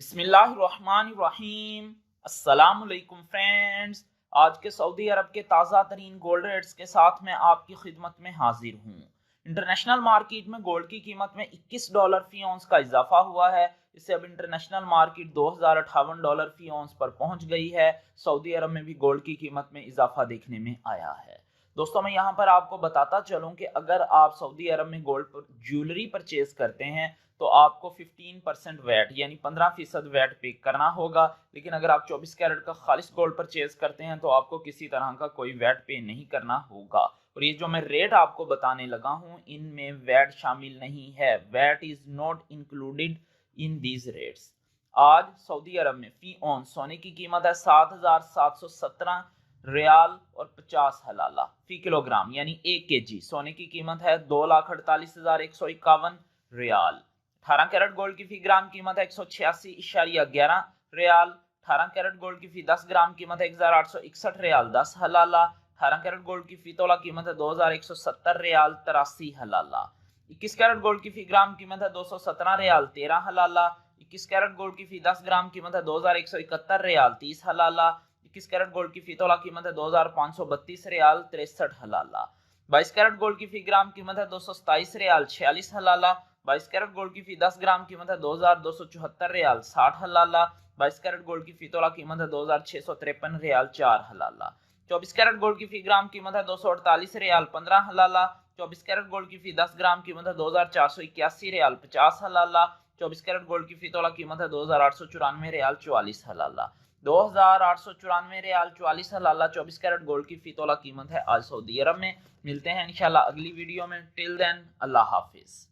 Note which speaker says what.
Speaker 1: बिस्मिल्लाहिर्रहमानिर्रहीम। अस्सलामुअलैकुम फ्रेंड्स, आज के सऊदी अरब के ताज़ा तरीन गोल्ड रेट्स के साथ मैं आपकी खिदमत में हाजिर हूँ। इंटरनेशनल मार्केट में गोल्ड की कीमत में $21 फी औंस का इजाफा हुआ है। इससे अब इंटरनेशनल मार्केट $2058 फी औंस पर पहुंच गई है। सऊदी अरब में भी गोल्ड की कीमत में इजाफा देखने में आया है। दोस्तों, मैं यहाँ पर आपको बताता चलूँ कि अगर आप सऊदी अरब में गोल्ड पर ज्वेलरी परचेज करते हैं तो आपको 15% वैट यानी 15% वैट पे करना होगा। लेकिन अगर आप 24 कैरेट का खालिस गोल्ड परचेज करते हैं तो आपको किसी तरह का कोई वैट पे नहीं करना होगा। और ये जो मैं रेट आपको बताने लगा हूँ इनमें वैट शामिल नहीं है। VAT is not included in these rates. आज सऊदी अरब में फी ऑन सोने की कीमत है 7,717 रियाल और 50 हलाला फी किलोग्राम यानी 1 kg। सोने की कीमत है 2,48,151 रियाल। 18 कैरेट गोल्ड की फी ग्राम कीमत है 186.11 रियाल। 18 कैरेट गोल्ड की फी 10 ग्राम कीमत है 1,861 रियाल 10 हलाला। 18 कैरेट गोल्ड की फी तोला कीमत है 2,170 रियाल 83 हलाला। 21 कैरेट गोल्ड की फी ग्राम कीमत है 217 रियाल 13 हलाला। 21 कैरेट गोल्ड की फी 10 ग्राम कीमत है 2,171 रियाल 30 हलाला। 21 कैरेट गोल्ड की फी तोला कीमत है 2,532 रियाल 63 हलाला। 22 कैरेट गोल्ड की फी ग्राम कीमत है 227 रियाल 46 हलाला। 22 कैरेट गोल्ड की फी 10 ग्राम कीमत है 2,274 रियाल 60 हलाला। 22 कैरेट गोल्ड की फी तोला कीमत है 2,653 रियाल 4 हलाला। 24 कैरेट गोल्ड की फी ग्राम कीमत है 248 रियाल 15 हलाला। 24 कैरेट गोल्ड की फी 10 ग्राम कीमत है 2,481 रियाल 50 हलाला। 24 कैरेट गोल्ड की फी तोला कीमत है 2,894 रियाल 44 हलाला। 2,894 रियाल 44 हलाला 24 कैरेट गोल्ड की फी तोला कीमत है आज सऊदी अरब में। मिलते हैं इंशाल्लाह अगली वीडियो में। टिल देन, अल्लाह हाफिज।